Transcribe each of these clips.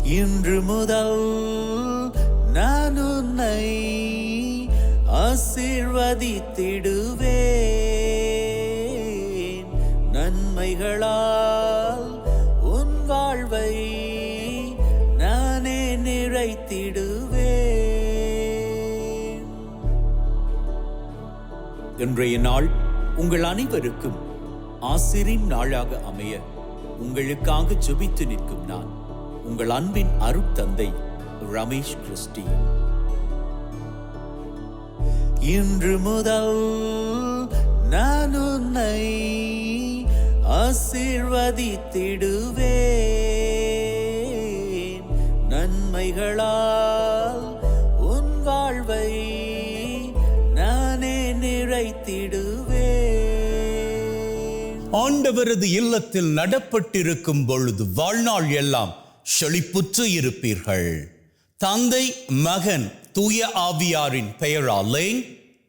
இன்று முதல் நான் உன்னை ஆசீர்வதித்திடுவேன். நன்மைகளால் உன் வாழ்வை நானே நிறைத்திடுவேன். இன்றைய நாள் உங்கள் அனைவருக்கும் ஆசிரின் நாளாக அமைய உங்களுக்காக ஜெபித்து நிற்கும் நான் உங்கள் அன்பின் அருட்தந்தை ரமேஷ் கிறிஸ்டி. இன்று முதல் நான் உன்னை ஆசீர்வதித்திடுவேன். நன்மைகளால் உன் வாழ்வை நானே நிறைத்திடுவேன். ஆண்டவரது இல்லத்தில் நடப்பட்டிருக்கும் பொழுது வாழ்நாள் எல்லாம் செழிப்புற்று இருப்பீர்கள். தந்தை, மகன், தூய ஆவியாரின் பெயராலே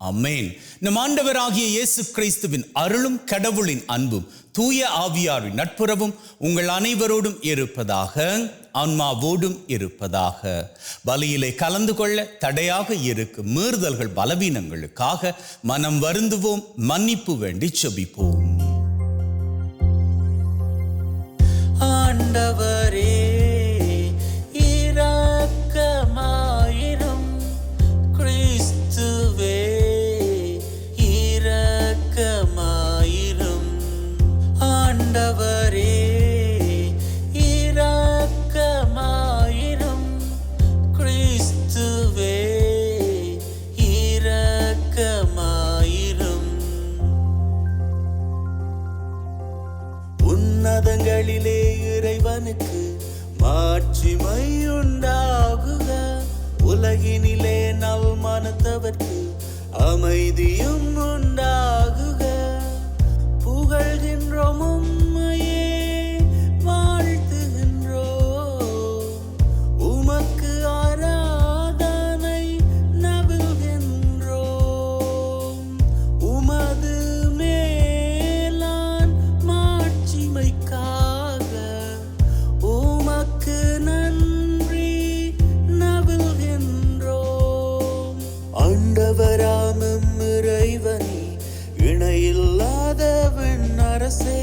ஆமென். நம் ஆண்டவராகிய இயேசு கிறிஸ்துவின் அருளும் கடவுளின் அன்பும் தூய ஆவியாரின் நட்புறவும் உங்கள் அனைவரோடும் இருப்பதாக, ஆன்மாவோடும் இருப்பதாக. பலியிலே கலந்து கொள்ள தடையாக இருக்கும் மீறுதல்கள் பலவீனங்களுக்காக மனம் வருந்துவோம், மன்னிப்பு வேண்டி செபிப்போம். ஆண்டவரே இரக்கமாயிரும். கிறிஸ்துவே இரக்கமாயிரும். ஆண்டவரே இரக்கமாயிரும். கிறிஸ்துவே இரக்கமாயிரும். உன்னதங்களிலே இறைவனுக்கு மாட்சிமை உண்டாகுக. உலகினிலே நல் மனத்தவர்க்கு அமைதியும் உண்டாகுக. புகழ்கின்றோம் உம்மையே, வாழ்த்துகின்றோம். உமக்கு ஆராதனை நவில்கின்றோம். உமது மேலான் மாட்சிமைக்காக உமக்கு நன்றி நவில்கின்றோம். ஆண்டவராமம் இறைவனே, இணையில்லாத விண்ணரசே,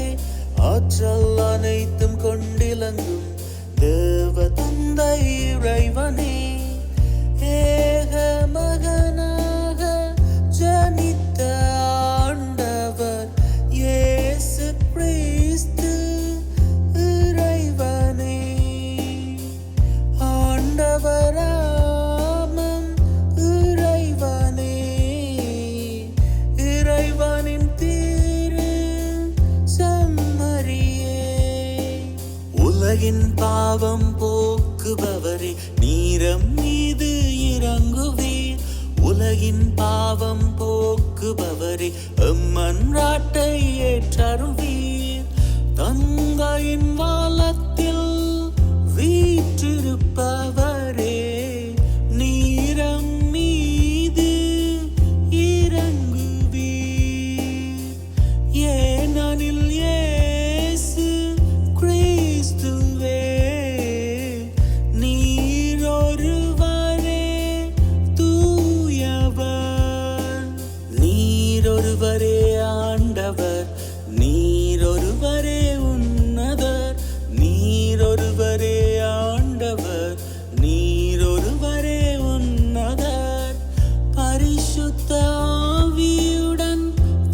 ஆற்றல் அனைத்தும் கொண்டிலங்கும் தேவ தந்தை இறைவனே, ஏக மகனாக ஜனித்த ஆண்டவர் இயேசு கிறிஸ்து இறைவனே. ஆண்டவராமம் இறைவனே, இறைவனின் திரு செம்மறியே. உலகின் பாவம் போக்குபவரே, நீரம் மீது இறங்குவீர். உலகின் பாவம் போக்குபவரே, எம்மன்றாட்டை ஏற்றருள்வீர். தங்கையின் வாலத்தில் வீற்றிருப்பவரே, நீரம் மீது இறங்குவீர். ஏனெனில் இயேசு கிறிஸ்துவே நீரொருவரே தூயவர். நீரொருவரே ஆண்டவர். நீரொருவரே உன்னதர். நீரொருவரே ஆண்டவர். நீரொருவரே உன்னதர். பரிசுத்த ஆவியுடன்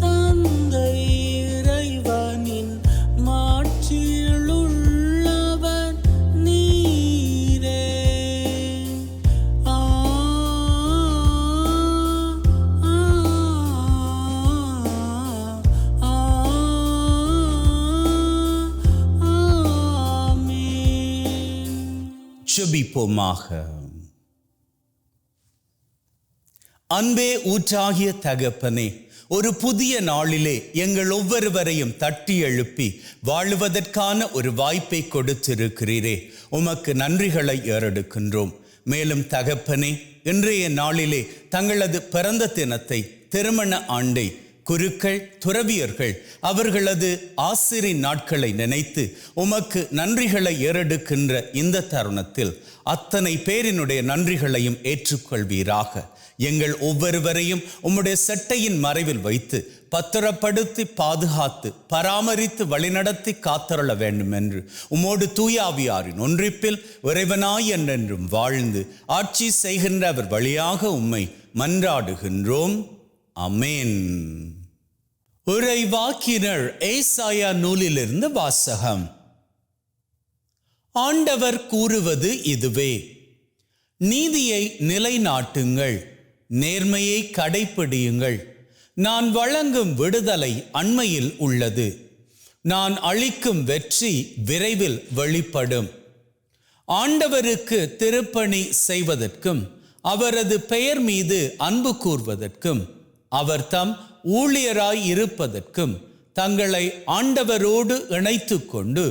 தந்தை இறைவனின் மாட்சியில் உள்ளவர் நீரே. ஜெபிப்போமாக. அன்பே ஊற்றாகிய தகப்பனே, ஒரு புதிய நாளிலே எங்கள் ஒவ்வொருவரையும் தட்டி எழுப்பி வாழுவதற்கான ஒரு வாய்ப்பை கொடுத்திருக்கிறீரே, உமக்கு நன்றிகளை ஏறெடுக்கின்றோம். மேலும் தகப்பனே, இன்றைய நாளிலே தங்களது பிறந்த தினத்தை, திருமண ஆண்டை குருக்கள், துறவியர்கள் அவர்களது ஆசிரின் நாட்களை நினைத்து உமக்கு நன்றிகளை ஏறெடுக்கின்ற இந்த தருணத்தில் அத்தனை பேரினுடைய நன்றிகளையும் ஏற்றுக்கொள்வீராக. எங்கள் ஒவ்வொருவரையும் உம்முடைய சட்டையின் மறைவில் வைத்து பத்திரப்படுத்தி பாதுகாத்து பராமரித்து வழிநடத்தி காத்தருள வேண்டும் என்று உம்மோடு தூயாவியாரின் ஒன்றிப்பில் இறைவனாய் என்றென்றும் வாழ்ந்து ஆட்சி செய்கின்ற அவர் வழியாக உம்மை மன்றாடுகின்றோம். அமேன். உரைவாக்கினர் ஏசாயா நூலிலிருந்து வாசகம். ஆண்டவர் கூறுவது இதுவே: நீதியை நிலைநாட்டுங்கள், நேர்மையை கடைப்பிடியுங்கள். நான் வழங்கும் விடுதலை அண்மையில் உள்ளது, நான் அளிக்கும் வெற்றி விரைவில் வெளிப்படும். ஆண்டவருக்கு திருப்பணி செய்வதற்கும் அவரது பெயர் மீது அன்பு கூர்வதற்கும் அவர் தம் ஊழியராய் இருப்பதற்கும் தங்களை ஆண்டவரோடு இணைத்து கொண்டு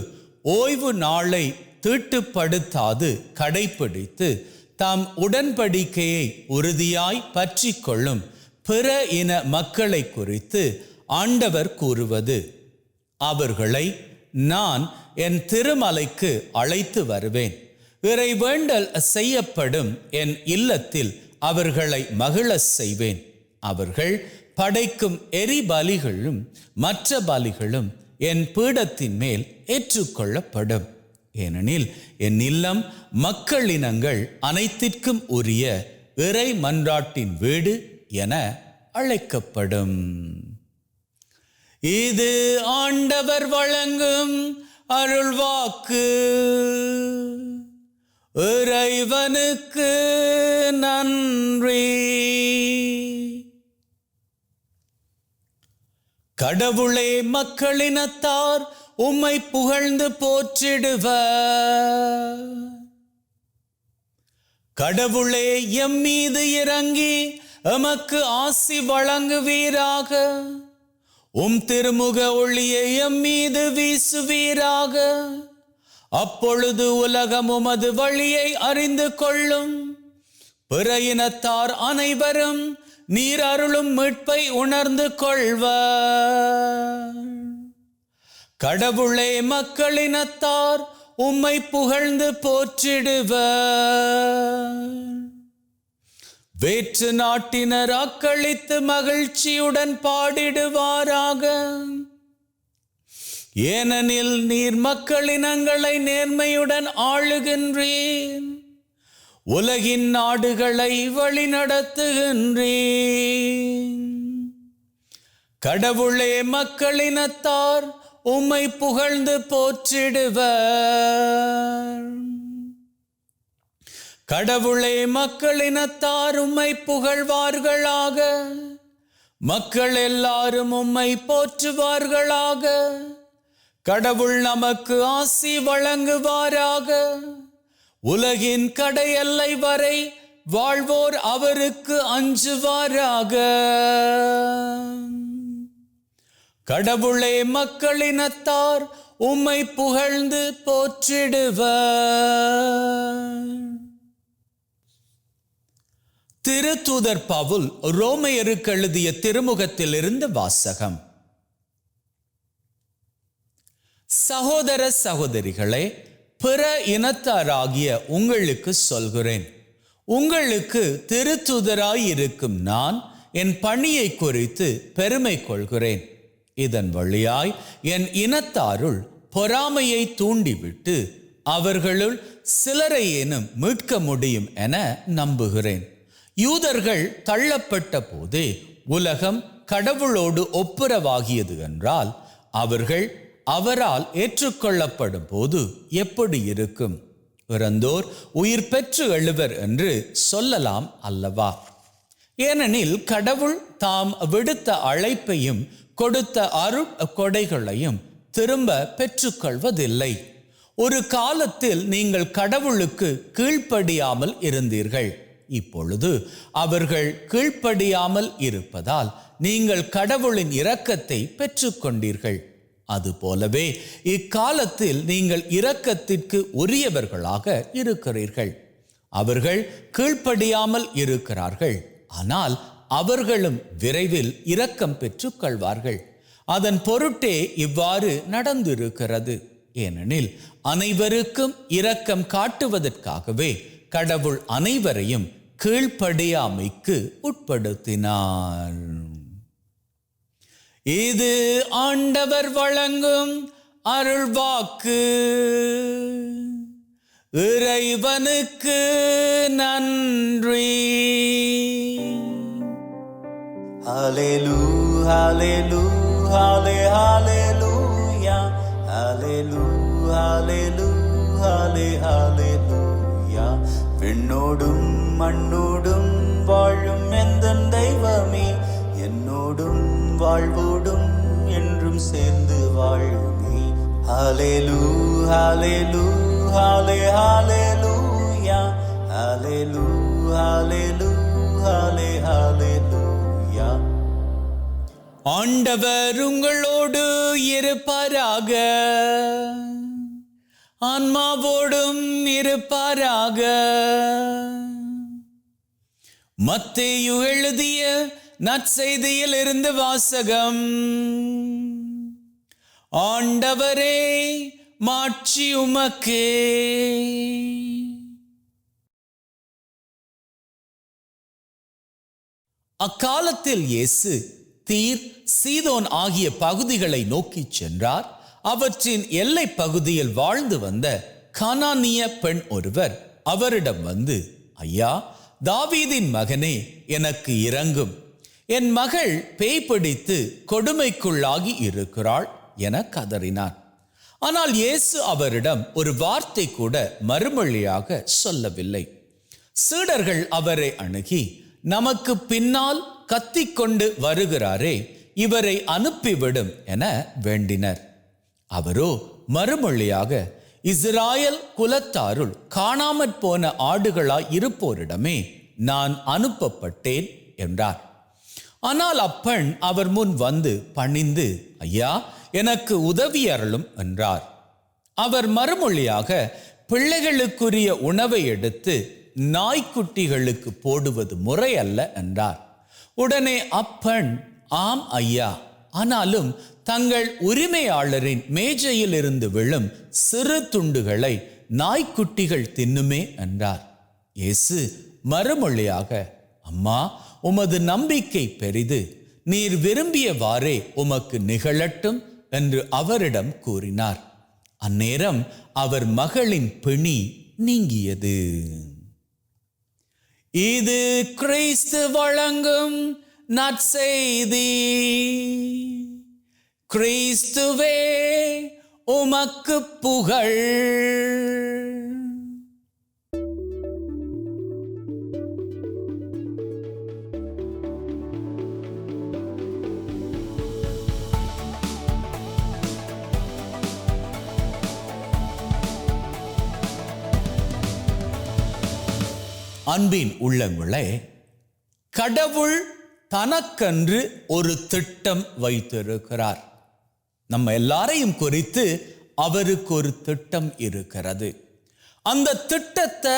ஓய்வு நாளை தீட்டுப்படுத்தாது கடைப்பிடித்து தாம் உடன்படிக்கையை உறுதியாய் பற்றி கொள்ளும் பிற இன மக்களை குறித்து ஆண்டவர் கூறுவது: அவர்களை நான் என் திருமலைக்கு அழைத்து வருவேன். இறைவேண்டல் செய்யப்படும் என் இல்லத்தில் அவர்களை மகிழ செய்வேன். அவர்கள் படைக்கும் எரிபலிகளும் மற்ற பலிகளும் என் பீடத்தின் மேல் ஏற்றுக்கொள்ளப்படும். ஏனெனில் என் இல்லம் மக்களினங்கள் அனைத்திற்கும் உரிய இறை மன்றாட்டின் வீடு என அழைக்கப்படும். இது ஆண்டவர் வழங்கும் அருள்வாக்கு. இறைவனுக்கு நன்றி. கடவுளே, மக்களினத்தார் உம்மை புகழ்ந்து போற்றிடுவர். கடவுளே, எம் மீது இறங்கி எமக்கு ஆசி வழங்குவீராக. திருமுக ஒளியை எம் மீது வீசுவீராக. அப்பொழுது உலகம் உமது வழியை அறிந்து கொள்ளும். பிற இனத்தார் அனைவரும் நீர் அருளும் மீட்பை உணர்ந்து கொள்வர். கடவுளே, மக்களினத்தார் உம்மை புகழ்ந்து போற்றிடுவர். வேற்று நாட்டினர் அக்களித்து மகிழ்ச்சியுடன் பாடிடுவாராக. ஏனெனில் நீர் மக்களினங்களை நேர்மையுடன் ஆளுகின்றீர், உலகின் நாடுகளை வழிநடத்துகின்றீர். கடவுளே, மக்களினத்தார் உம்மை புகழ்ந்து போற்றிடுவர். கடவுளே, மக்களினத்தார் உம்மை புகழ்வார்களாக. மக்கள் எல்லாரும் உம்மை போற்றுவார்களாக. கடவுள் நமக்கு ஆசி வழங்குவாராக. உலகின் கடையெல்லை வரை வாழ்வோர் அவருக்கு அஞ்சுவாராக. கடவுளே, மக்களினத்தார் உம்மை புகழ்ந்து போற்றிடுவர். திருத்தூதர் பவுல் ரோமையருக்கு எழுதிய திருமுகத்திலிருந்து வாசகம். சகோதர சகோதரிகளே, பிற இனத்தாராகிய உங்களுக்கு சொல்கிறேன், உங்களுக்கு திருத்தூதராய் இருக்கும் நான் என் பணியை குறித்து பெருமை கொள்கிறேன். இதன் வழியாய் என் இனத்தாருள் பொறாமையை தூண்டிவிட்டு அவர்களுள் சிலரையேனும் மீட்க முடியும் என நம்புகிறேன். யூதர்கள் தள்ளப்பட்ட போதே உலகம் கடவுளோடு ஒப்புரவாகியது என்றால் அவர்கள் அவரால் ஏற்றுக்கொள்ளப்படும் போது எப்படி இருக்கும்? இறந்தோர் உயிர் பெற்று எழுவர் என்று சொல்லலாம் அல்லவா? ஏனெனில் கடவுள் தாம் விடுத்த அழைப்பையும் கொடுத்த அருள் கொடைகளையும் திரும்ப பெற்றுக்கொள்வதில்லை. ஒரு காலத்தில் நீங்கள் கடவுளுக்கு கீழ்ப்படியாமல் இருந்தீர்கள். இப்பொழுது அவர்கள் கீழ்ப்படியாமல் இருப்பதால் நீங்கள் கடவுளின் இரக்கத்தை பெற்றுக்கொண்டீர்கள். அதுபோலவே இக்காலத்தில் நீங்கள் இரக்கத்திற்கு உரியவர்களாக இருக்கிறீர்கள். அவர்கள் கீழ்ப்படியாமல் இருக்கிறார்கள், ஆனால் அவர்களும் விரைவில் இரக்கம் பெற்றுக் கொள்வார்கள். அதன் பொருட்டே இவ்வாறு நடந்திருக்கிறது. ஏனெனில் அனைவருக்கும் இரக்கம் காட்டுவதற்காகவே கடவுள் அனைவரையும் கீழ்ப்படியாமைக்கு உட்படுத்தினார். இது ஆண்டவர் வழங்கும் அருள்வாக்கு. இறைவனுக்கு நன்றி. ஹல்லேலூயா ஹல்லேலூயா ஹல்லேலூயா ஹல்லேலூயா ஹல்லேலூயா ஹல்லேலூயா. விண்ணோடும் மண்ணோடும் வாழும் எந்தன் தெய்வமே, என்னோடும் வாழ்வோடும் என்றும் சேர்ந்து வாழுமே. ஹல்லேலூயா ஹல்லேலூயா ஹல்லேலூயா ஹல்லேலூயா ஹல்லேலூயா ஹல்லேலூயா. ஆண்டவர் உங்களோடு இருப்பாராக, ஆன்மாவோடும் இருப்பாராக. மத்தேயு எழுதிய நற்செய்தியில் இருந்து வாசகம். ஆண்டவரே, மாட்சி உமக்கே. அக்காலத்தில் இயேசு தீர், சீதோன் ஆகிய பகுதிகளை நோக்கி சென்றார். அவற்றின் எல்லை பகுதியில் வாழ்ந்து வந்த கானானிய பெண் ஒருவர் அவரிடம் வந்து, ஐயா, தாவீதின் மகனே, எனக்கு இரங்கும். என் மகள் பேய் பிடித்து கொடுமைக்குள்ளாகி இருக்கிறாள் என கதறினார். ஆனால் இயேசு அவரிடம் ஒரு வார்த்தை கூட மறுமொழியாக சொல்லவில்லை. சீடர்கள் அவரை அணுகி, நமக்கு பின்னால் கத்திக்கொண்டு வருகிறாரே, இவரை அனுப்பிவிடும் என வேண்டினர். அவரோ மறுமொழியாக, இஸ்ராயல் குலத்தாருள் காணாமற் போன ஆடுகளாய் இருப்போரிடமே நான் அனுப்பப்பட்டேன் என்றார். ஆனால் அப்பெண் அவர் முன் வந்து பணிந்து, ஐயா, எனக்கு உதவி அருளும் என்றார். அவர் மறுமொழியாக, பிள்ளைகளுக்குரிய உணவை எடுத்து நாய்க்குட்டிகளுக்கு போடுவது முறை அல்ல என்றார். உடனே அப்பெண், ஆம் ஐயா, ஆனாலும் தங்கள் உரிமையாளரின் மேஜையில் இருந்து விழும் சிறு துண்டுகளை நாய்க்குட்டிகள் தின்னுமே என்றார். இயேசு மறுமொழியாக, அம்மா, உமது நம்பிக்கை பெரிது, நீர் விரும்பியவாறே உமக்கு நிகழட்டும் என்று அவரிடம் கூறினார். அந்நேரம் அவர் மகளின் பிணி நீங்கியது. இது கிறிஸ்து வழங்கும் நற்செய்தி. கிறிஸ்துவே, உமக்கு புகழ். அன்பின் உள்ளங்களே, கடவுள் தனக்கென்று ஒரு திட்டம் வைத்திருக்கிறார். நம்ம எல்லாரையும் குறித்து அவருக்கு ஒரு திட்டம் இருக்கிறது. அந்த திட்டத்தை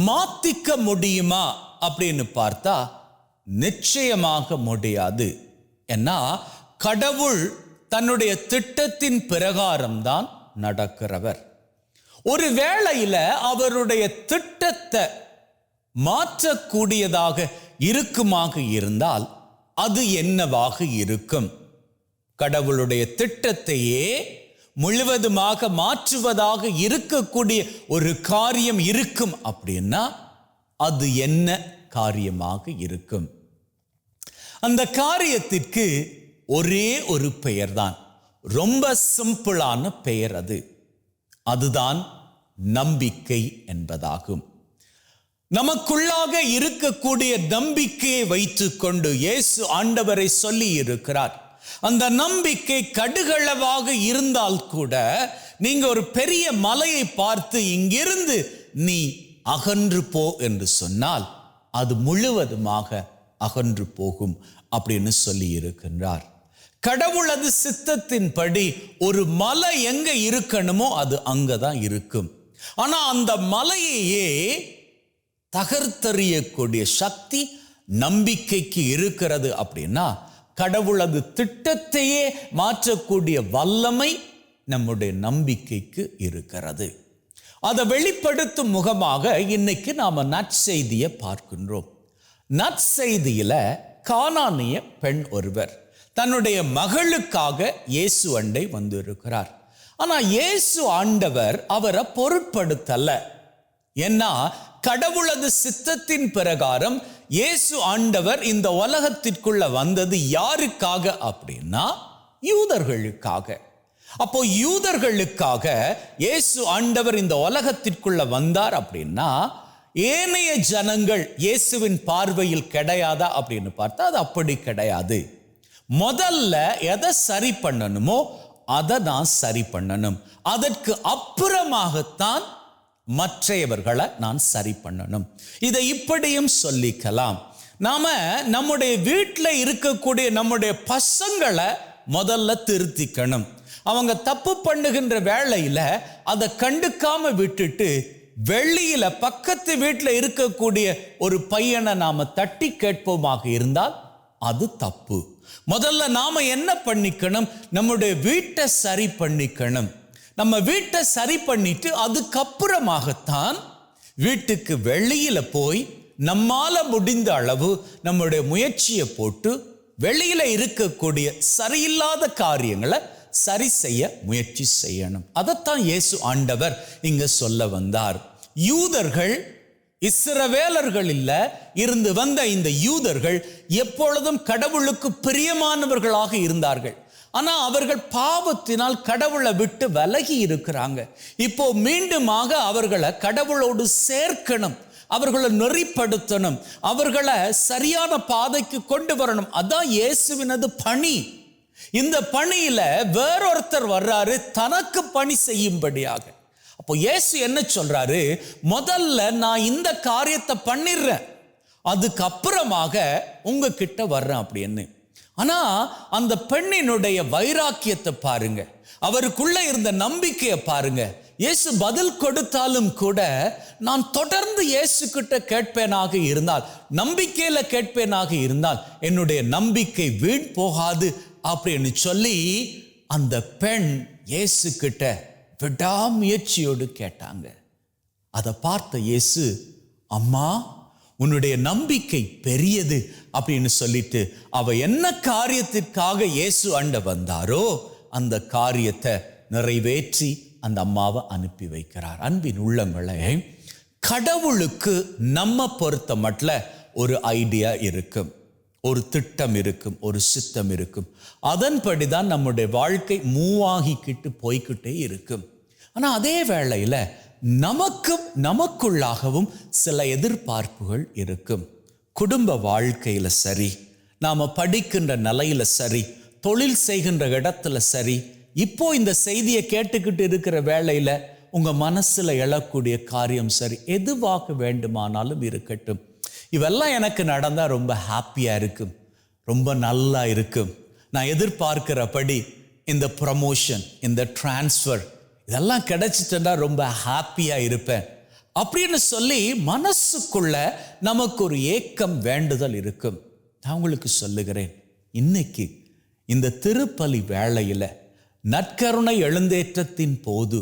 மாத்திக்க முடியுமா அப்படின்னு பார்த்தா நிச்சயமாக முடியாது. ஏன்னா கடவுள் தன்னுடைய திட்டத்தின் பிரகாரம்தான் நடக்கிறவர். ஒரு வேளையில அவருடைய திட்டத்தை மாற்றக்கூடியதாக இருக்குமாக இருந்தால் அது என்னவாக இருக்கும்? கடவுளுடைய திட்டத்தையே முழுவதுமாக மாற்றுவதாக இருக்கக்கூடிய ஒரு காரியம் இருக்கும் அப்படின்னா அது என்ன காரியமாக இருக்கும்? அந்த காரியத்திற்கு ஒரே ஒரு பெயர்தான், ரொம்ப சிம்பிளான பெயர். அதுதான் நம்பிக்கை என்பதாகும். நமக்குள்ளாக இருக்கக்கூடிய நம்பிக்கையை வைத்துக் கொண்டு இயேசு ஆண்டவரை சொல்லி இருக்கிறார். அந்த நம்பிக்கை கடுகளவாக இருந்தால் கூட நீங்க ஒரு பெரிய மலையை பார்த்து இங்கிருந்து நீ அகன்று போ என்று சொன்னால் அது முழுவதுமாக அகன்று போகும் அப்படின்னு சொல்லி இருக்கின்றார். கடவுளது சித்தத்தின்படி ஒரு மலை எங்க இருக்கணுமோ அது அங்கதான் இருக்கும். ஆனா அந்த மலையையே தகர்த்தெறியக்கூடிய சக்தி நம்பிக்கைக்கு இருக்கிறது அப்படின்னா கடவுளது திட்டத்தையே மாற்றக்கூடிய வல்லமை நம்முடைய நம்பிக்கைக்கு இருக்கிறது. அதை வெளிப்படுத்தும் முகமாக இன்னைக்கு நாம நற்செய்தியை பார்க்கின்றோம். நற்செய்தியில கானானிய பெண் ஒருவர் தன்னுடைய மகளுக்காக இயேசு அண்டை வந்திருக்கிறார். ஆனா இயேசு ஆண்டவர் அவரை பொருட்படுத்தல. ஏன்னா கடவுளது சித்தத்தின் பிரகாரம் இயேசு ஆண்டவர் இந்த உலகத்திற்குள்ள வந்தது யாருக்காக அப்படின்னா யூதர்களுக்காக. அப்போ யூதர்களுக்காக இயேசு ஆண்டவர் இந்த உலகத்திற்குள்ள வந்தார் அப்படின்னா ஏனைய ஜனங்கள் இயேசுவின் பார்வையில் கிடையாதா அப்படின்னு பார்த்தா அது அப்படி கிடையாது. முதல்ல எதை சரி பண்ணணுமோ அதை நான் சரி பண்ணணும். அதற்கு அப்புறமாகத்தான் மற்றையவர்களை நான் சரி பண்ணணும். இதை இப்படியும் சொல்லிக்கலாம். நாம நம்முடைய வீட்டில் இருக்கக்கூடிய நம்முடைய பசங்களை முதல்ல திருத்திக்கணும். அவங்க தப்பு பண்ணுகின்ற வேளையில அதை கண்டுக்காம விட்டுட்டு வெளியில பக்கத்து வீட்டில் இருக்கக்கூடிய ஒரு பையனை நாம தட்டி கேட்போமாக இருந்தால் அது தப்பு. முதல்ல நாம என்ன பண்ணிக்கணும்? நம்முடைய வீட்டை சரி பண்ணிக்கணும். நம்ம வீட்டை சரி பண்ணிட்டு அதுக்கப்புறமாகத்தான் வீட்டுக்கு வெளியில போய் நம்மால முடிந்த அளவு நம்முடைய முயற்சியை போட்டு வெளியில இருக்கக்கூடிய சரியில்லாத காரியங்களை சரி செய்ய முயற்சி செய்யணும். அதைத்தான் இயேசு ஆண்டவர் இங்க சொல்ல வந்தார். யூதர்கள் இஸ்ரவேலர்களில் இருந்து வந்த இந்த யூதர்கள் எப்பொழுதும் கடவுளுக்கு பிரியமானவர்களாக இருந்தார்கள். ஆனா அவர்கள் பாவத்தினால் கடவுளை விட்டு விலகி இருக்கிறாங்க. இப்போ மீண்டுமாக அவர்களை கடவுளோடு சேர்க்கணும், அவர்களை நெறிப்படுத்தணும், அவர்களை சரியான பாதைக்கு கொண்டு வரணும். அதான் இயேசுவினது பணி. இந்த பணியில வேறொருத்தர் வர்றாரு தனக்கு பணி செய்யும்படியாக. அப்போ இயேசு என்ன சொல்றாரு? முதல்ல நான் இந்த காரியத்தை பண்ணிடுறேன், அதுக்கப்புறமாக உங்ககிட்ட வர்றேன் அப்படின்னு. ஆனா அந்த பெண்ணினுடைய வைராக்கியத்தை பாருங்க, அவருக்குள்ள இருந்த நம்பிக்கையை பாருங்க. இயேசு பதில் கொடுத்தாலும் கூட நான் தொடர்ந்து இயேசு கிட்ட கேட்பேனாக இருந்தால், நம்பிக்கையில கேட்பேனாக இருந்தால் என்னுடைய நம்பிக்கை வீண் போகாது அப்படின்னு சொல்லி அந்த பெண் இயேசு கிட்ட விடாமுயற்சியோடு கேட்டாங்க. அதை பார்த்த இயேசு, அம்மா உன்னுடைய நம்பிக்கை பெரியது அப்படின்னு சொல்லிட்டு அவ என்ன காரியத்திற்காக இயேசு அண்ட வந்தாரோ அந்த காரியத்தை நிறைவேற்றி அந்த அம்மாவை அனுப்பி வைக்கிறார். அன்பின் உள்ளங்களே, கடவுளுக்கு நம்ம பொறுத்த மட்டும் ஒரு ஐடியா இருக்கும், ஒரு திட்டம் இருக்கும், ஒரு சித்தம் இருக்கும். அதன்படிதான் நம்முடைய வாழ்க்கை மூவாகிக்கிட்டு போய்கிட்டே இருக்கும். ஆனா அதே வேளையில நமக்குள்ளாகவும் சில எதிர்பார்ப்புகள் இருக்கும். குடும்ப வாழ்க்கையில சரி, நாம படிக்கின்ற நிலையில சரி, தொழில் செய்கின்ற இடத்துல சரி, இப்போ இந்த செய்தியை கேட்டுக்கிட்டு இருக்கிற வேளையில உங்க மனசுல எழக்கூடிய காரியம் சரி, எதுவாக வேண்டுமானாலும் இருக்கட்டும், இவெல்லாம் எனக்கு நடந்தா ரொம்ப ஹாப்பியா இருக்கும், ரொம்ப நல்லா இருக்கும், நான் எதிர்பார்க்கிறபடி இந்த ப்ரமோஷன், இந்த டிரான்ஸ்ஃபர் இதெல்லாம் கிடைச்சிட்டா ரொம்ப ஹாப்பியா இருப்பேன் அப்படின்னு சொல்லி மனசுக்குள்ள நமக்கு ஒரு ஏக்கம், வேண்டுதல் இருக்கும். நான் உங்களுக்கு சொல்லுகிறேன், இன்னைக்கு இந்த திருப்பலி வேளையில நற்கருணை எழுந்தேற்றத்தின் போது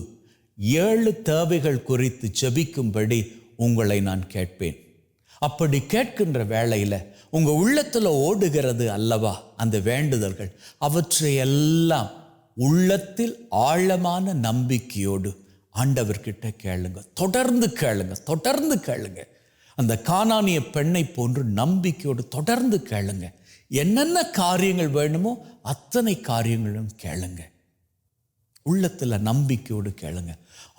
7 தேவைகள் குறித்து ஜெபிக்கும்படி உங்களை நான் கேட்பேன். அப்படி கேட்கின்ற வேளையில உங்க உள்ளத்துல ஓடுகிறது அல்லவா அந்த வேண்டுதல்கள், அவற்றையெல்லாம் உள்ளத்தில் ஆழமான நம்பிக்கையோடு ஆண்டவர்கிட்ட கேளுங்க. தொடர்ந்து கேளுங்க, தொடர்ந்து கேளுங்க. அந்த கானானிய பெண்ணை போன்று நம்பிக்கையோடு தொடர்ந்து கேளுங்க. என்னென்ன காரியங்கள் வேணுமோ அத்தனை காரியங்களும் கேளுங்க. உள்ளத்துல நம்பிக்கையோடு கேளுங்க.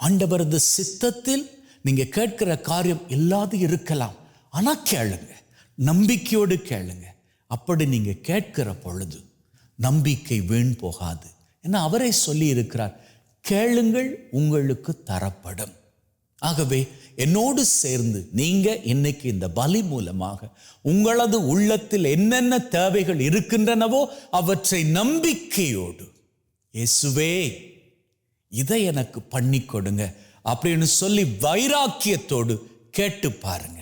ஆண்டவரது சித்தத்தில் நீங்க கேட்கிற காரியம் இல்லாது இருக்கலாம், ஆனா கேளுங்க, நம்பிக்கையோடு கேளுங்க. அப்படி நீங்க கேட்கிற பொழுது நம்பிக்கை வீண் போகாது. ஏன்னா அவரே சொல்லி இருக்கிறார், கேளுங்கள் உங்களுக்கு தரப்படும். ஆகவே என்னோடு சேர்ந்து நீங்க இன்னைக்கு இந்த பலி மூலமாக உங்களது உள்ளத்தில் என்னென்ன தேவைகள் இருக்கின்றனவோ அவற்றை நம்பிக்கையோடு, இயேசுவே இதை எனக்கு பண்ணி கொடுங்க அப்படின்னு சொல்லி வைராக்கியத்தோடு கேட்டு பாருங்க.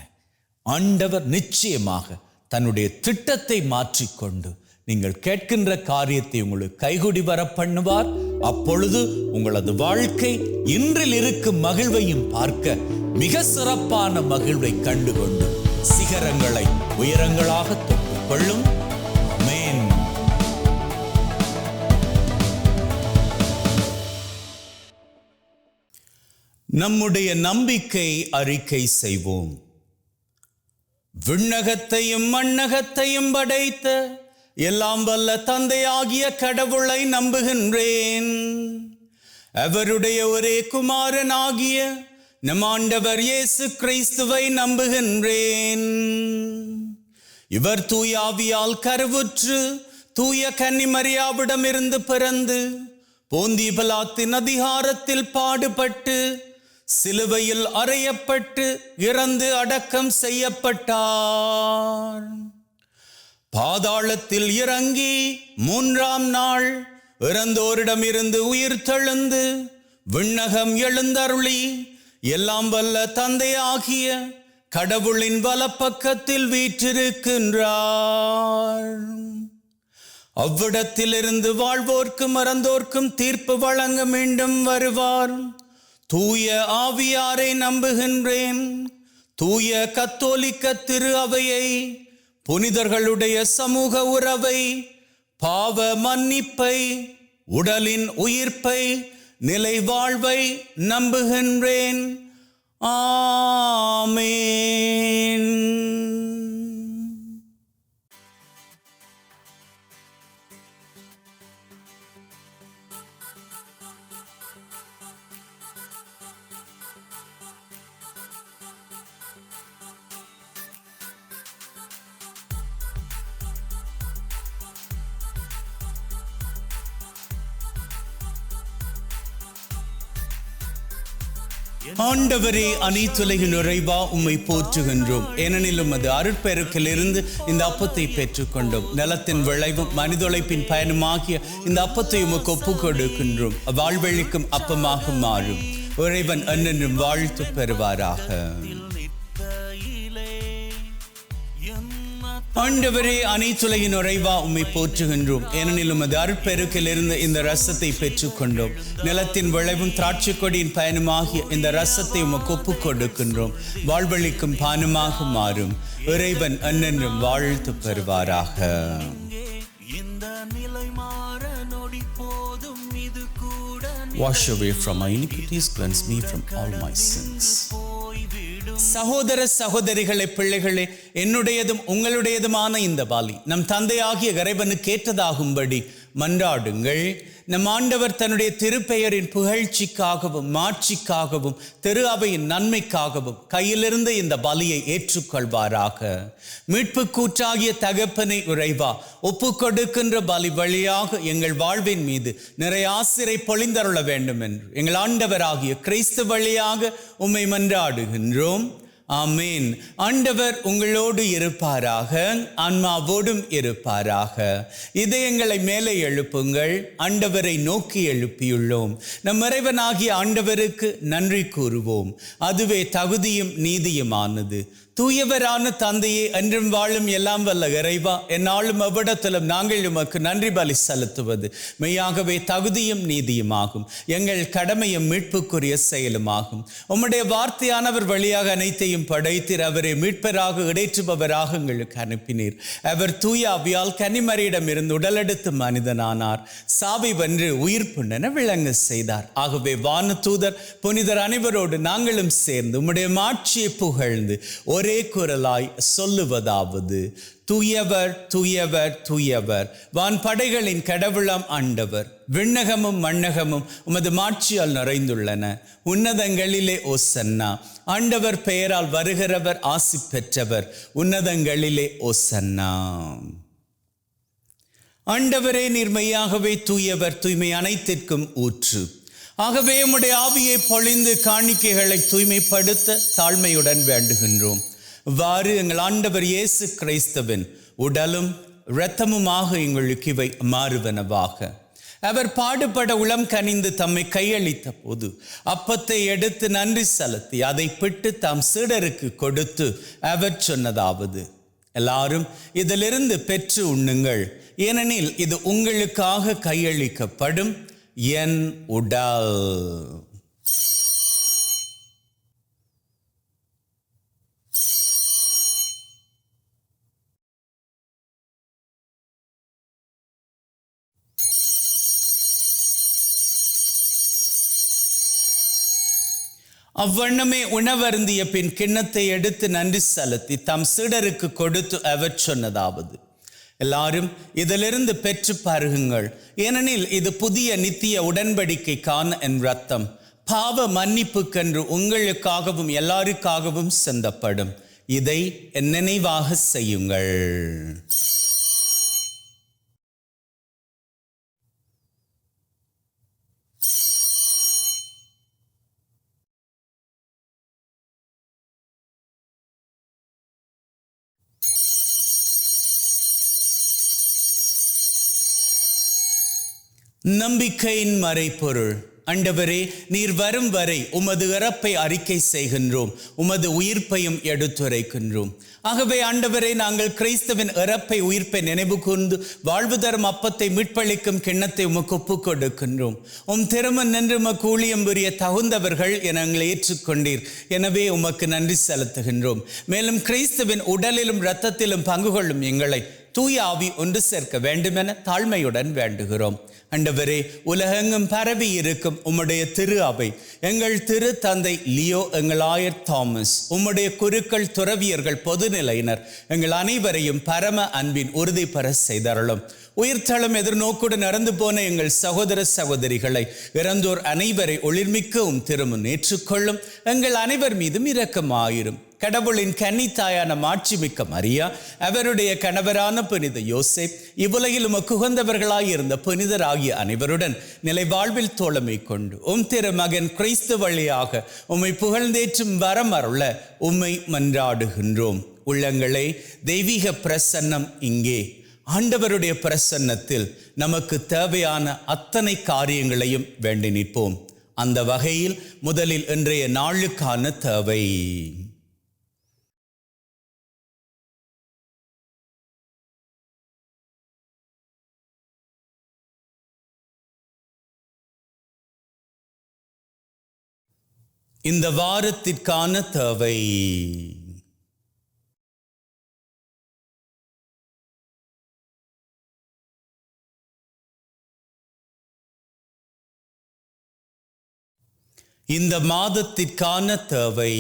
ஆண்டவர் நிச்சயமாக தன்னுடைய திட்டத்தை மாற்றிக்கொண்டு நீங்கள் கேட்கின்ற காரியத்தை உங்களுக்கு கைகூடி வர பண்ணுவார். அப்பொழுது உங்களது வாழ்க்கை இன்றில் இருக்கும் மகிழ்வையும் பார்க்க மிக சிறப்பான மகிழ்வை கண்டுகொண்டு சிகரங்களை உயரங்களாக தொட்டுக் கொள்ளும். ஆமென். நம்முடைய நம்பிக்கை அறிக்கை செய்வோம். விண்ணகத்தையும் மண்ணகத்தையும் படைத்த எல்லாம் வல்ல தந்தையாகிய கடவுளை நம்புகின்றேன். அவருடைய ஒரே குமாரனாகிய நம் ஆண்டவர் இயேசு கிறிஸ்துவை நம்புகின்றேன். இவர் தூய ஆவியால் கருவுற்று தூய கன்னிமரியாவிடமிருந்து பிறந்து போந்திய பிலாத்தின் அதிகாரத்தில் பாடுபட்டு சிலுவையில் அறையப்பட்டு இறந்து அடக்கம் செய்யப்பட்டார். பாதாளத்தில் இறங்கி 3ஆம் நாள் இறந்தோரிடமிருந்து உயிர் தெழுந்து விண்ணகம் எழுந்தருளி எல்லாம் வல்ல தந்தையாகிய கடவுளின் வலப்பக்கத்தில் வீற்றிருக்கின்றார். அவ்விடத்திலிருந்து வாழ்வோர்க்கும் மறந்தோர்க்கும் தீர்ப்பு வழங்க மீண்டும் வருவார். தூய ஆவியாரை நம்புகின்றேன். தூய கத்தோலிக்க திரு அவையை, புனிதர்களுடைய சமூக உறவை, பாவ மன்னிப்பை, உடலின் உயிர்ப்பை, நிலை வாழ்வை நம்புகின்றேன். ஆமென். ஆண்டவரே, அனைத்துலகின் நிறைவா உம்மை போற்றுகின்றோம். ஏனெனில் உமது அருட்பெருக்கிலிருந்து இந்த அப்பத்தை பெற்றுக்கொண்டோம். நிலத்தின் விளைவும் மனிதொழைப்பின் பயனுமாகிய இந்த அப்பத்தை உமக்கு ஒப்புக் கொடுக்கின்றோம். வாழ்வழிக்கும் அப்பமாக மாறும். இறைவன் என்றென்றும் வாழ்த்து பெறுவாராக. ஆண்டவரே, அனைத்துலகின் நிறைவா உம்மை போற்றுகின்றோம். ஏனெனில் உமது அருட்பெருக்கிலிருந்து இந்த ரசத்தை பெற்றுக்கொண்டோம். நிலத்தின் விளைவும் திராட்சை கொடியின் பயனுமாகிய இந்த ரசத்தை உமக்கு ஒப்புக் கொடுக்கின்றோம். வாழ்வழிக்கும் பானமாக மாறும். இறைவன் என்றென்றும் வாழ்த்து பெறுவாராக. Wash away from my iniquities, cleanse me from all my sins. சகோதர சகோதரிகளே, பிள்ளைகளே, என்னுடையதும் உங்களுடையதுமான இந்த பலி நம் தந்தையாகிய இறைவனுக்கு ஏற்றதாகும்படி மன்றாடுங்கள். நம் ஆண்டவர் தன்னுடைய திருப்பெயரின் புகழ்ச்சிக்காகவும் மாட்சிக்காகவும் திரு அவையின் நன்மைக்காகவும் கையிலிருந்து இந்த பலியை ஏற்றுக்கொள்வாராக. மீட்பு கூற்றாகிய தகப்பனை இறைவா, ஒப்பு கொடுக்கின்ற பலி வழியாக எங்கள் வாழ்வின் மீது நிறைய ஆசிரை பொழிந்தருள வேண்டும் என்று எங்கள் ஆண்டவராகிய கிறிஸ்து வழியாக உம்மை மன்றாடுகின்றோம். ஆமேன். ஆண்டவர் உங்களோடு இருப்பாராக, ஆன்மாவோடும் இருப்பாராக. இதயங்களை மேலே எழுப்புங்கள். ஆண்டவரை நோக்கி எழுப்பியுள்ளோம். நம் இறைவனாகிய ஆண்டவருக்கு நன்றி கூறுவோம். அதுவே தகுதியும் நீதியுமானது. தூயவரான தந்தையே, என்றும் வாழும் எல்லாம் வல்ல இறைவா, என்னாலும் அவ்விடத்திலும் நாங்கள் உமக்கு நன்றி பலி செலுத்துவது மெய்யாகவே தகுதியும் நீதியுமாகும். எங்கள் கடமையும் மீட்புக்குரிய செயலுமாகும். உம்முடைய வார்த்தையானவர் வழியாக அனைத்தையும் படைத்தீர். அவரை மீட்பராக இடைற்றுபவராக எங்களுக்கு அனுப்பினீர். அவர் தூய ஆவியால் கன்னிமரியிடமிருந்து உடலெடுத்து மனிதனானார். சாவை வென்று உயிர்ப்புண்ணென விளங்க செய்தார். ஆகவே வானதூதர் புனிதர் அனைவரோடு நாங்களும் சேர்ந்து உம்முடைய மாட்சியை புகழ்ந்து ஒரே குரலாய் சொல்லுவதாவது: தூயவர் தூயவர் தூயவர், வான் படைகளின் கடவுளாம் ஆண்டவர். விண்ணகமும் மண்ணகமும் உமது மாட்சியால் நிறைந்துள்ளன. உன்னதங்களிலே ஓசன்னா. ஆண்டவர் பெயரால் வருகிறவர் ஆசி பெற்றவர். உன்னதங்களிலே ஓசன்னா. ஆண்டவரே, நீர் மெய்யாகவே தூயவர், தூய்மை அனைத்திற்கும் ஊற்று. ஆகவே உம்முடைய ஆவியை பொழிந்து காணிக்கைகளை தூய்மைப்படுத்த தாழ்மையுடன் வேண்டுகின்றோம். இவ்வாறு எங்கள் ஆண்டவர் இயேசு கிறிஸ்துவின் உடலும் இரத்தமுமாக எங்களுக்கு இவை மாறுவனவாக. அவர் பாடுபட உளம் கனிந்து தம்மை கையளித்த போது அப்பத்தை எடுத்து நன்றி செலுத்தி அதை பிட்டு தம் சீடருக்கு கொடுத்து அவர் சொன்னதாவது: எல்லாரும் இதிலிருந்து பெற்று உண்ணுங்கள், ஏனெனில் இது உங்களுக்காக கையளிக்கப்படும் என் உடல். அவ்வண்ணமே உணவருந்திய பின் கிண்ணத்தை எடுத்து நன்றி செலுத்தி தம் சீடருக்கு கொடுத்து அவர் சொன்னதாவது, எல்லாரும் இதிலிருந்து பெற்று பருகுங்கள், ஏனெனில் இது புதிய நித்திய உடன்படிக்கைக்கான என் இரத்தம், பாவ மன்னிப்புக்கென்று உங்களுக்காகவும் எல்லாருக்காகவும் சிந்தப்படும். இதை என் நினைவாக செய்யுங்கள். நம்பிக்கையின் மறைபொருள். ஆண்டவரே, நீர் வரும் வரை உமது இறப்பை அறிக்கை செய்கின்றோம், உமது உயிர்ப்பையும் எடுத்துரைக்கின்றோம். ஆகவே ஆண்டவரே, நாங்கள் கிறிஸ்துவின் இறப்பை உயிர்ப்பை நினைவு கூர்ந்து வாழ்வு தரும் அப்பத்தை மீட்பளிக்கும் கிண்ணத்தை உமக்கு ஒப்புக் கொடுக்கின்றோம். திருமண் நின்று உமக்கு ஊழியம் புரிய தகுந்தவர்கள் என எங்களை ஏற்றுக்கொண்டீர். எனவே உமக்கு நன்றி செலுத்துகின்றோம். மேலும் கிறிஸ்துவின் உடலிலும் இரத்தத்திலும் பங்கு கொள்ளும் எங்களை தூய ஆவி ஒன்று சேர்க்க வேண்டுமென தாழ்மையுடன் வேண்டுகிறோம். ஆண்டவரே, உலகெங்கும் பரவி இருக்கும் உம்முடைய திரு அவை, எங்கள் திரு தந்தை லியோ, எங்கள் ஆயர் தாமஸ், உம்முடைய குருக்கள், துறவியர்கள், பொதுநிலையினர், எங்கள் அனைவரையும் பரம அன்பின் உறுதி பெற செய்தருளும். உயிர்த்தளம் எதிர்நோக்குடன் நடந்து போன எங்கள் சகோதர சகோதரிகளை, இறந்தோர் அனைவரை ஒளிர்மிக்கவும் திருமுன் ஏற்றுக்கொள்ளும். எங்கள் அனைவர் மீதும் இரக்கமாயிரும். கடவுளின் கன்னித்தாயான மாட்சிமிக்க மரியா, அவருடைய கணவரான புனித யோசேப், இவ்வுலகில் உமக்கு உகந்தவர்களாயிருந்த புனிதராகிய அனைவருடன் நிலை வாழ்வில் தோழமை கொண்டு திருமகன் கிறிஸ்து வழியாக உம்மை புகழ்ந்தேற்றும் வரம் அருள உம்மை மன்றாடுகின்றோம். உள்ளங்களே, தெய்வீக பிரசன்னம் இங்கே. ஆண்டவருடைய பிரசன்னத்தில் நமக்கு தேவையான அத்தனை காரியங்களையும் வேண்டி நிற்போம். அந்த வகையில் முதலில் இன்றைய நாளுக்கான தேவை. இந்த வாரத்திற்கான தேவை. இந்த மாதத்திற்கான தேவை.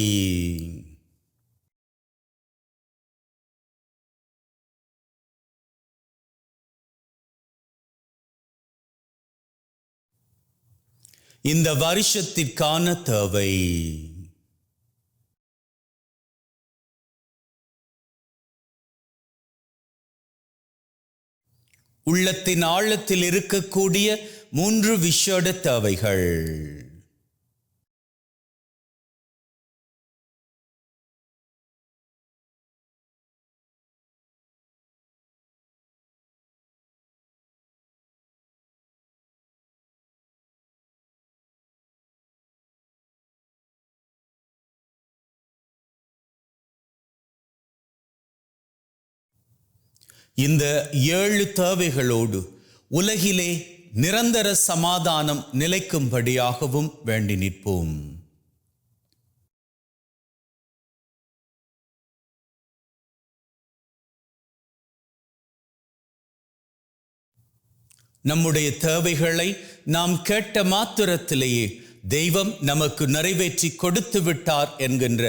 இந்த வருஷத்திற்கான தேவை. உள்ளத்தின் ஆழத்தில் இருக்கக்கூடிய 3 விசேட தேவைகள். இந்த 7 தேவைகளோடு உலகிலே நிரந்தர சமாதானம் நிலைக்கும்படியாகவும் வேண்டி நிற்போம். நம்முடைய தேவைகளை நாம் கேட்ட மாத்திரத்திலேயே தெய்வம் நமக்கு நிறைவேற்றி கொடுத்து விட்டார் என்கின்ற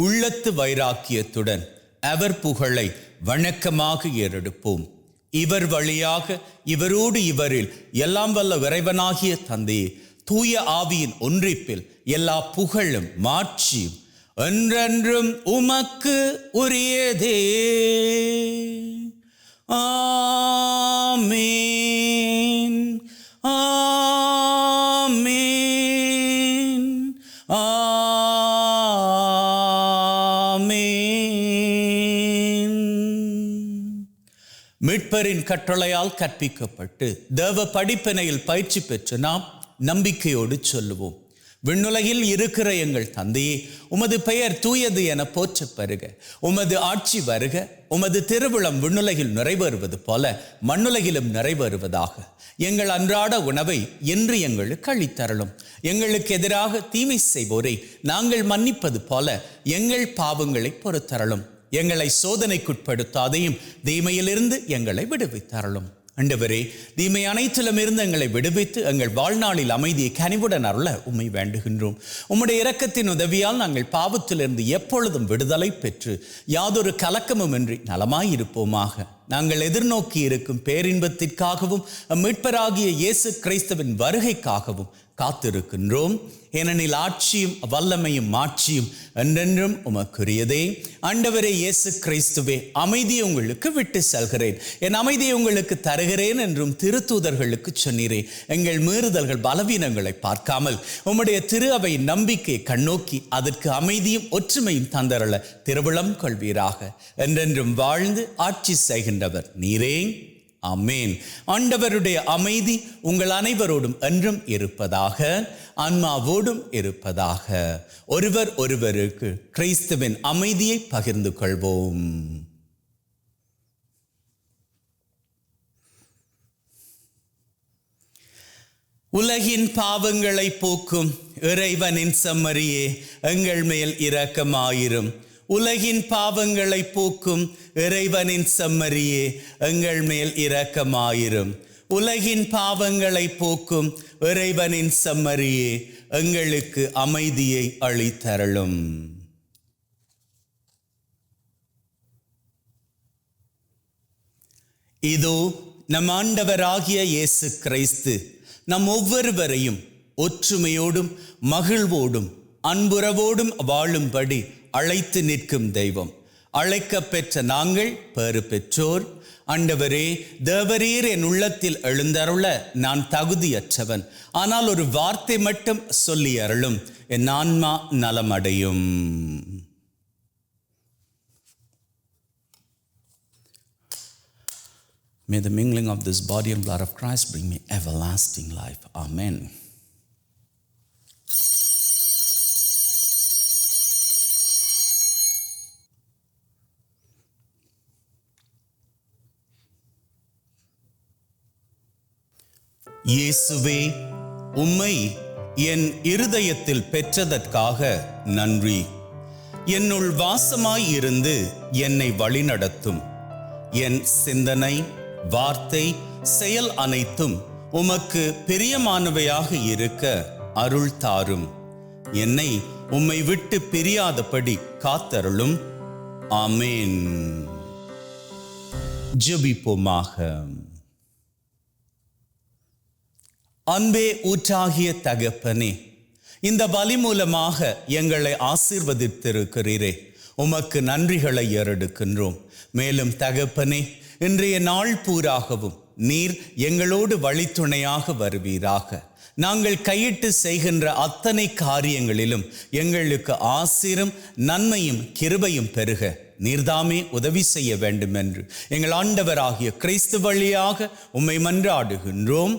உள்ளத்து வைராக்கியத்துடன் அவர் புகழை வணக்கமாக ஏறெடுப்போம். இவர் வழியாக, இவரோடு, இவரில் எல்லாம் வல்ல இறைவனாகிய தந்தையே, தூய ஆவியின் ஒன்றிப்பில் எல்லா புகழும் மாட்சியும் என்றென்றும் உமக்கு உரியதே. ஆமீன், ஆமீன், மீட்பரின் கட்டளையால் கற்பிக்கப்பட்டு தேவ படிப்பினையில் பயிற்சி பெற்று நாம் நம்பிக்கையோடு சொல்லுவோம். விண்ணுலகில் இருக்கிற எங்கள் தந்தையே, உமது பெயர் தூயது என போற்றப் பெறுக. உமது ஆட்சி வருக. உமது திருவுளம் விண்ணுலகில் நிறைவேறுவது போல மண்ணுலகிலும் நிறைவேறுவதாக. எங்கள் அன்றாட உணவை இன்று எங்களுக்கு அளித்தருளும். எங்களுக்கு எதிராக தீமை செய்வோரை நாங்கள் மன்னிப்பது போல எங்கள் பாவங்களை பொறுத்தருளும். எங்களை சோதனைக்குட்படுத்தாதையும் தீமையிலிருந்து எங்களை விடுவித்தருளும். ஆண்டவரே, தீமை அனைத்திலும் இருந்து எங்களை விடுவித்து எங்கள் வாழ்நாளில் அமைதியை கனிவுடன் அருள உம்மை வேண்டுகின்றோம். உம்முடைய இரக்கத்தின் உதவியால் நாங்கள் பாவத்திலிருந்து எப்பொழுதும் விடுதலை பெற்று யாதொரு கலக்கமும் இன்றி நலமாயிருப்போமாக. நாங்கள் எதிர்நோக்கி இருக்கும் பேரின்பத்திற்காகவும் மீட்பராகிய இயேசு கிறிஸ்துவின் வருகைக்காகவும் காத்திருக்கின்றோம். ஏனெனில் ஆட்சியும் வல்லமையும் மாட்சியும் என்றென்றும் உமக்குரியதே. ஆண்டவரே இயேசு கிறிஸ்துவே, அமைதியை உங்களுக்கு விட்டு செல்கிறேன், என் அமைதியை உங்களுக்கு தருகிறேன் என்றும் திருத்தூதர்களுக்கு சொன்னீரே. எங்கள் மீறுதல்கள் பலவீனங்களை பார்க்காமல் உம்முடைய திரு அவை நம்பிக்கை கண்ணோக்கி அதற்கு அமைதியும் ஒற்றுமையும் தந்தரள திருவிழம் கொள்வீராக. என்றென்றும் வாழ்ந்து ஆட்சி செய்கின்றவர் நீரே. ஆமேன். ஆண்டவருடைய அமைதி உங்கள் அனைவரோடும் என்றும் இருப்பதாக, ஆன்மாவோடும் இருப்பதாக. ஒருவர் ஒருவருக்கு கிறிஸ்துவின் அமைதியை பகிர்ந்து கொள்வோம். உலகின் பாவங்களை போக்கும் இறைவனின் செம்மறியே, எங்கள் மேல் இரக்கமாயிரும். உலகின் பாவங்களை போக்கும் இறைவனின் செம்மறியே, எங்கள் மேல் இரக்கமாயிரும். உலகின் பாவங்களை போக்கும் இறைவனின் செம்மறியே, எங்களுக்கு அமைதியை அளித்தருளும். இதோ நம் ஆண்டவராகிய இயேசு கிறிஸ்து நம் ஒவ்வொருவரையும் ஒற்றுமையோடும் மகிழ்வோடும் அன்புறவோடும் வாழும்படி அழைத்து நிற்கும் தெய்வம். அழைக்க பெற்ற நாங்கள் பேறு பெற்றோர். ஆண்டவரே, தேவரீர் என் உள்ளத்தில் எழுந்தருள நான் தகுதியற்றவன். ஆனால் ஒரு வார்த்தை மட்டும் சொல்லி அருளும், என் ஆன்மா நலமடையும். May the mingling of this body and blood of Christ bring me everlasting life. Amen. இயேசுவே, உம்மை என் இருதயத்தில் பெற்றதற்காக நன்றி. என்னுள் வாசமாய் இருந்து என்னை வழிநடத்தும். என் சிந்தனை, வார்த்தை, செயல் அனைத்தும் உமக்கு பிரியமானவையாக இருக்க அருள் தாரும். என்னை உம்மை விட்டு பிரியாதபடி காத்தருளும். ஆமேன். ஜெபிப்போமாக. அன்பே ஊற்றாகிய தகப்பனே, இந்த பலி மூலமாக எங்களை ஆசீர்வதித்திருக்கிறீரே, உமக்கு நன்றிகளை ஏறெடுக்கின்றோம். மேலும் தகப்பனே, இன்றைய நாள் பூராகவும் நீர் எங்களோடு வழித்துணையாக வருவீராக. நாங்கள் கையிட்டு செய்கின்ற அத்தனை காரியங்களிலும் எங்களுக்கு ஆசீரும் நன்மையும் கிருபையும் பெருக நீர்தாமே உதவி செய்ய வேண்டும் என்று எங்கள் ஆண்டவராகிய கிறிஸ்து வழியாக உம்மை மன்றாடுகின்றோம்.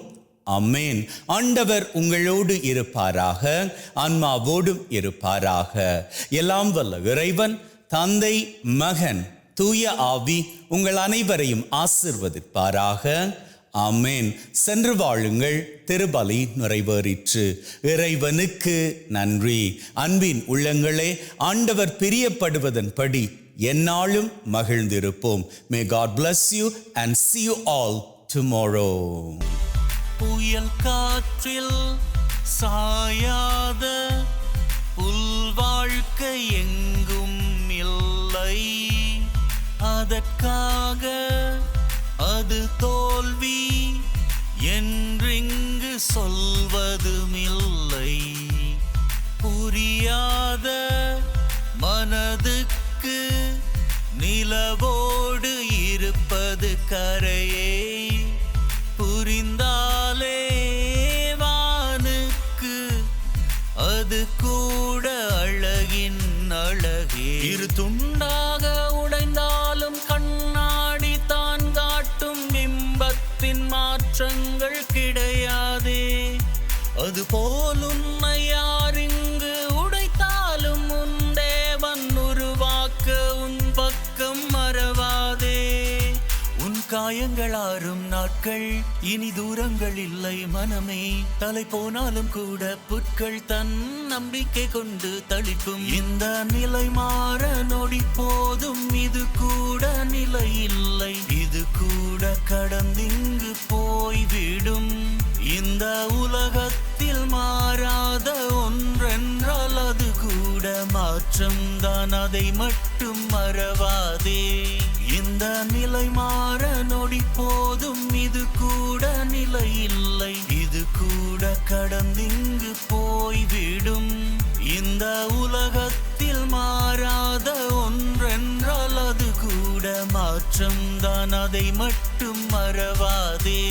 ஆமென். ஆண்டவர் உங்களோடு இருப்பாராக, ஆன்மாவோடும் இருப்பாராக. எல்லாம் வல்ல இறைவன் தந்தை, மகன், தூய ஆவி உங்கள் அனைவரையும் ஆசீர்வதிப்பாராக. ஆமென். சென்று வாழுங்கள். திருபலி நிறைவேறிற்று. இறைவனுக்கு நன்றி. அன்பின் உள்ளங்களே, ஆண்டவர் பிரியப்படுவதன்படி எந்நாளும் மகிழ்ந்திருப்போம். May God bless you and see you all tomorrow. புயல் காற்றில் சாயாத புல் வாழ்க்கை எங்கும் இல்லை. அதற்காக அது தோல்வி என்றிங்கு சொல்வதுமில்லை. புரியாத மனதுக்கு நிலவோடு இருப்பது கரையே. புரிந்தாலே வானுக்கு அது கூட அழகின் அழகே. இரு துண்டாக உடைந்தாலும் கண்ணாடி தான் காட்டும் பிம்பத்தின் மாற்றங்கள் கிடையாதே. அது போல் உன்னை யார் காயங்கள் ஆறும் நாட்கள் இனி தூரங்கள் இல்லை மனமே. தலை போனாலும் கூட புட்கள் தன் நம்பிக்கை கொண்டு தளிக்கும். இந்த நிலை மாற நொடி போதும், இது கூட நிலை இல்லை, இது கூட கடந்திங்கு போய்விடும். இந்த உலகத்தில் மாறாத ஒன்றென்றால் அது கூட மாற்றம்தான், அதை மட்டும் மறவாதே. இந்த நிலை மாற நொடி போதும், இது கூட நிலை இல்லை, இது கூட கடந்திங்கு போய்விடும். இந்த உலகத்தில் மாறாத ஒன்றென்றால் அது கூட மாற்றம்தான், அதை மட்டும் மறவாதே.